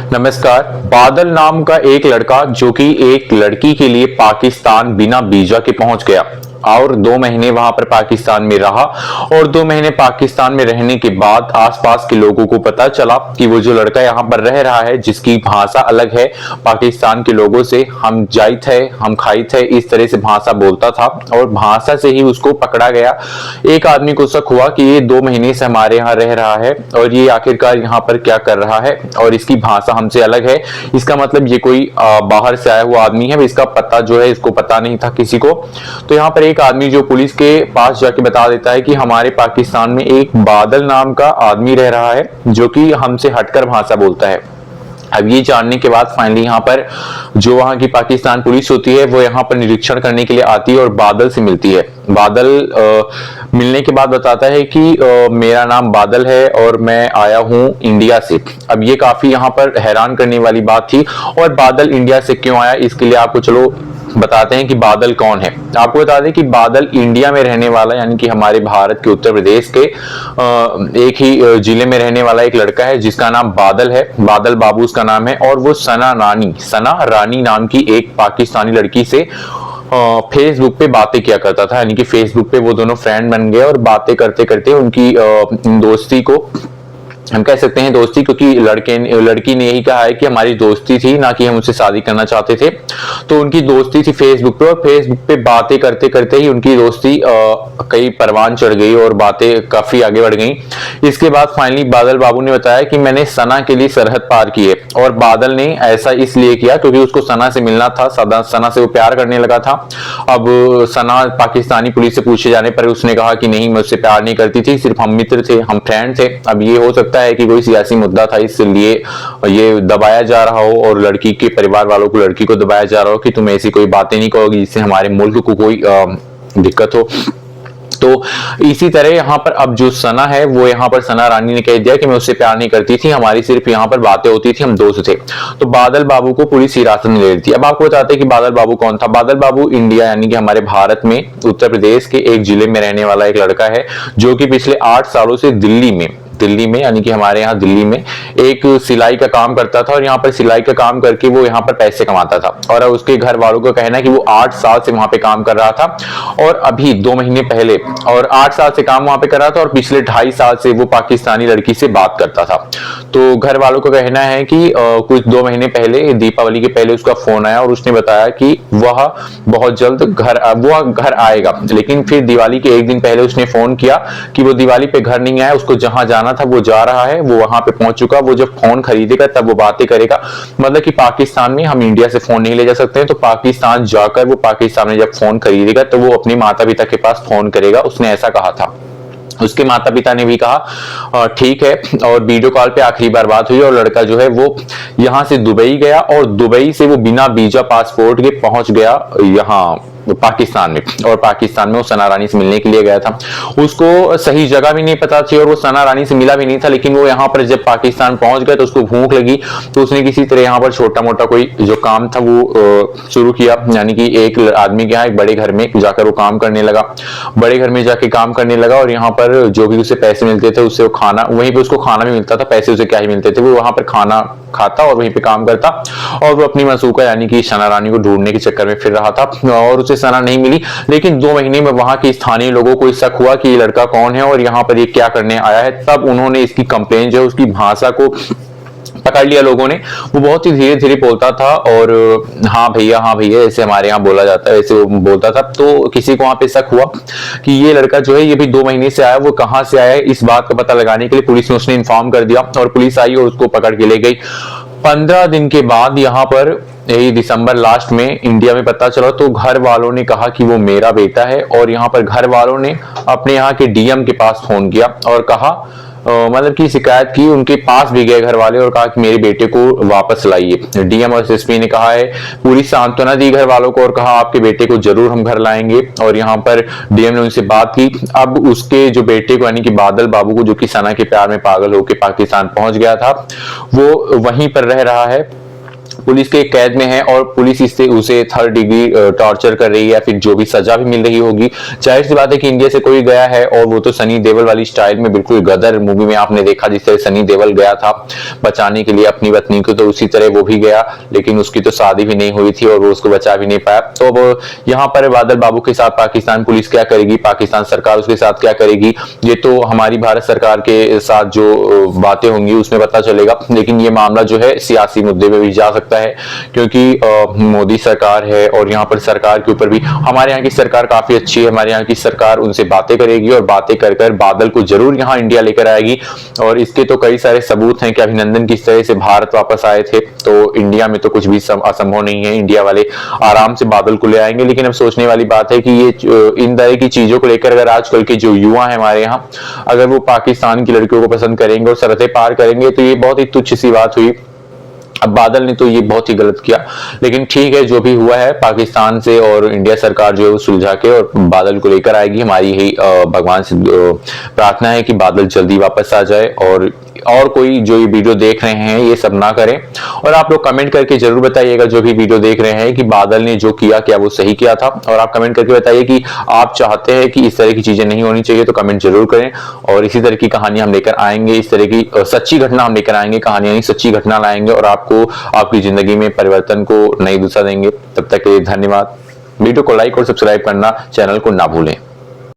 नमस्कार। बादल नाम का एक लड़का जो कि एक लड़की के लिए पाकिस्तान बिना वीजा के पहुंच गया और 2 महीने वहां पर पाकिस्तान में रहा और 2 महीने पाकिस्तान में रहने के बाद आसपास के लोगों को पता चला कि वो जो लड़का यहाँ पर रह रहा है, जिसकी भाषा अलग है पाकिस्तान के लोगों से, हम जाइत है, हम खाइत है, इस तरह से भाषा बोलता था और भाषा से ही उसको पकड़ा गया। एक आदमी को शक हुआ कि ये 2 महीने से हमारे यहाँ रह रहा है और ये आखिरकार यहाँ पर क्या कर रहा है और इसकी भाषा हमसे अलग है। इसका मतलब ये कोई बाहर से आया हुआ आदमी है। इसका पता जो है इसको पता नहीं था किसी को। तो यहाँ पर एक आदमी जो पुलिस के पास जाके बता देता है कि हमारे पाकिस्तान में एक बादल नाम का आदमी रह रहा है जो कि हमसे हटकर भाषा बोलता है। अब ये जानने के बाद फाइनली यहाँ पर जो वहाँ की पाकिस्तान पुलिस होती है वो यहाँ पर निरीक्षण करने के लिए आती है और बादल से मिलती है। बादल मिलने के बाद बताता है कि मेरा नाम बादल है और मैं आया हूँ इंडिया से। अब ये काफी यहाँ पर हैरान करने वाली बात थी। और बादल इंडिया से क्यों आया, इसके लिए आपको चलो बताते हैं कि बादल कौन है। आपको बता दें कि बादल इंडिया में रहने वाला, यानी कि हमारे भारत के उत्तर प्रदेश के एक ही जिले में रहने वाला एक लड़का है जिसका नाम बादल है। बादल बाबू उसका नाम है और वो सना रानी नाम की एक पाकिस्तानी लड़की से फेसबुक पे बातें किया करता था। यानी कि फेसबुक पे वो दोनों फ्रेंड बन गए और बातें करते करते उनकी दोस्ती को हम कह सकते हैं दोस्ती, क्योंकि लड़की ने यही कहा है कि हमारी दोस्ती थी, ना कि हम उससे शादी करना चाहते थे। तो उनकी दोस्ती थी फेसबुक पे और फेसबुक पे बातें करते करते ही उनकी दोस्ती कई परवान चढ़ गई और बातें काफी आगे बढ़ गई। इसके बाद फाइनली बादल बाबू ने बताया कि मैंने सना के लिए सरहद पार की है। और बादल ने ऐसा इसलिए किया क्योंकि उसको सना से मिलना था, सना से वो प्यार करने लगा था। अब सना पाकिस्तानी पुलिस से पूछे जाने पर उसने कहा कि नहीं, मैं उससे प्यार नहीं करती थी, सिर्फ हम मित्र थे, हम फ्रेंड थे। अब ये हो सकता है कि कोई सियासी मुद्दा था, इसलिए ये दबाया जा रहा हो और लड़की के परिवार वालों को लड़की को दबाया जा रहा हो कि तुम ऐसी कोई बातें नहीं कहोगी जिससे हमारे मुल्क को कोई दिक्कत हो। तो इसी तरह यहाँ पर अब जो सना है वो यहाँ पर सना रानी ने कह दिया कि मैं उससे प्यार नहीं करती थी, हमारी सिर्फ यहाँ पर बातें होती थी, हम दोस्त थे। तो बादल बाबू को पुलिस हिरासत में ले ली थी। अब आपको बताते हैं कि बादल बाबू कौन था। बादल बाबू इंडिया यानी कि हमारे भारत में उत्तर प्रदेश के एक जिले में रहने वाला एक लड़का है जो कि पिछले 8 सालों से दिल्ली में यानी कि हमारे यहाँ दिल्ली में एक सिलाई का काम करता था और यहाँ पर सिलाई का काम करके वो यहाँ पर पैसे कमाता था। और उसके घर वालों का कहना है कि वो 8 साल से वहां पे काम कर रहा था और अभी 2 महीने पहले, और 8 साल से काम वहां पे कर रहा था और पिछले 2.5 साल से वो पाकिस्तानी लड़की से बात करता था। तो घर वालों का कहना है कि कुछ 2 महीने पहले, दीपावली के पहले उसका फोन आया और उसने बताया कि वह बहुत जल्द घर आएगा। लेकिन फिर दिवाली के एक दिन पहले उसने फोन किया कि वो दिवाली पे घर नहीं आया, उसको जहां जाना था वो जा रहा है, वो वहां पे पहुंच चुका। वो जब फोन खरीदेगा तब वो बातें करेगा। मतलब कि पाकिस्तान में हम इंडिया से फोन नहीं ले जा सकते हैं, तो पाकिस्तान जाकर वो पाकिस्तान में जब फोन खरीदेगा तो वो अपने माता पिता के पास फोन करेगा, उसने ऐसा कहा था। उसके माता पिता ने भी कहा ठीक है। और वीडियो कॉल पे आखिरी बार बात हुई और लड़का जो है वो यहां से दुबई गया और दुबई से वो बिना वीजा पासपोर्ट के पहुंच गया यहाँ पाकिस्तान में। और पाकिस्तान में वो सना रानी से मिलने के लिए गया था। उसको सही जगह भी नहीं पता थी और वो सना रानी से मिला भी नहीं था। लेकिन वो यहाँ पर जब पाकिस्तान पहुंच गया तो उसको भूख लगी, तो उसने किसी तरह यहाँ पर छोटा मोटा कोई जो काम था वो शुरू किया। यानी कि एक आदमी के यहाँ एक बड़े घर में जाकर वो काम करने लगा। बड़े घर में जाके काम करने लगा और यहाँ पर जो भी उसे पैसे मिलते थे उससे वो खाना, वहीं पे उसको खाना भी मिलता था। पैसे उसे क्या ही मिलते थे, वो वहां पर खाना खाता और वहीं पे काम करता। और वो अपनी मसूका यानी कि सना रानी को ढूंढने के चक्कर में फिर रहा था और उसे सना नहीं मिली। लेकिन 2 महीने में वहां के स्थानीय लोगों को शक हुआ कि ये लड़का कौन है और यहाँ पर ये क्या करने आया है। तब उन्होंने इसकी कंप्लेन जो है उसकी भाषा को पकड़ लिया लोगों ने। वो बहुत ही धीरे धीरे बोलता था और हाँ भैया ऐसे हमारे यहाँ बोला जाता है, ऐसे वो बोलता था। तो किसी को वहां पे शक हुआ कि ये लड़का जो है ये भी 2 महीने से आया, वो कहाँ से आया है, इस बात का पता लगाने के लिए पुलिस ने उसने इन्फॉर्म कर दिया और पुलिस आई और उसको पकड़ के ले गई। 15 दिन के बाद यहाँ पर यही दिसंबर लास्ट में इंडिया में पता चला तो घर वालों ने कहा कि वो मेरा बेटा है। और यहाँ पर घर वालों ने अपने यहाँ के डीएम के पास फोन किया और कहा मतलब की शिकायत की। उनके पास भी गए घर वाले और कहा कि मेरे बेटे को वापस लाइए। डीएम और एसएसपी ने कहा है, पूरी सांत्वना दी घर वालों को और कहा आपके बेटे को जरूर हम घर लाएंगे। और यहाँ पर डीएम ने उनसे बात की। अब उसके जो बेटे को यानी कि बादल बाबू को, जो कि सना के प्यार में पागल होकर पाकिस्तान पहुंच गया था, वो वहीं पर रह रहा है पुलिस के कैद में है और पुलिस इससे उसे 3rd डिग्री टॉर्चर कर रही है या फिर जो भी सजा भी मिल रही होगी। जाहिर सी बात है कि इंडिया से कोई गया है और वो तो सनी देओल वाली स्टाइल में, बिल्कुल गदर मूवी में आपने देखा जिस तरह सनी देओल गया था बचाने के लिए अपनी पत्नी को, तो उसी तरह वो भी गया, लेकिन उसकी तो शादी भी नहीं हुई थी और वो उसको बचा भी नहीं पाया। तो अब यहाँ पर बादल बाबू के साथ पाकिस्तान पुलिस क्या करेगी, पाकिस्तान सरकार उसके साथ क्या करेगी, ये तो हमारी भारत सरकार के साथ जो बातें होंगी उसमें पता चलेगा। लेकिन ये मामला जो है सियासी मुद्दे पे भी जा सकता है, क्योंकि मोदी सरकार है और यहाँ पर सरकार के ऊपर भी, हमारे यहाँ की सरकार काफी अच्छी है, हमारे यहाँ की सरकार उनसे बातें करेगी और बातें कर कर बादल को जरूर यहाँ इंडिया लेकर आएगी। और इसके तो कई सारे सबूत हैं कि अभिनंदन किस तरह से भारत वापस आए थे, तो इंडिया में तो कुछ भी असंभव नहीं है, इंडिया वाले आराम से बादल को ले आएंगे। लेकिन अब सोचने वाली बात है कि ये इन तरह की चीजों को लेकर अगर आजकल के जो युवा है हमारे यहाँ, अगर वो पाकिस्तान की लड़कियों को पसंद करेंगे और सरहदें पार करेंगे तो ये बहुत ही तुच्छ सी बात हुई। अब बादल ने तो ये बहुत ही गलत किया, लेकिन ठीक है, जो भी हुआ है पाकिस्तान से और इंडिया सरकार जो है वो सुलझा के और बादल को लेकर आएगी। हमारी यही भगवान से प्रार्थना है कि बादल जल्दी वापस आ जाए और कोई जो ये वीडियो देख रहे हैं ये सब ना करें। और आप लोग कमेंट करके जरूर बताइएगा जो भी वीडियो देख रहे हैं कि बादल ने जो किया क्या वो सही किया था। और आप कमेंट करके बताइए कि आप चाहते हैं कि इस तरह की चीजें नहीं होनी चाहिए, तो कमेंट जरूर करें। और इसी तरह की कहानी हम लेकर आएंगे, इस तरह की सच्ची घटना हम लेकर आएंगे, कहानियां नहीं सच्ची घटना लाएंगे और आपको आपकी जिंदगी में परिवर्तन को नई दिशा देंगे। तब तक के लिए धन्यवाद। वीडियो को लाइक और सब्सक्राइब करना चैनल को ना भूलें।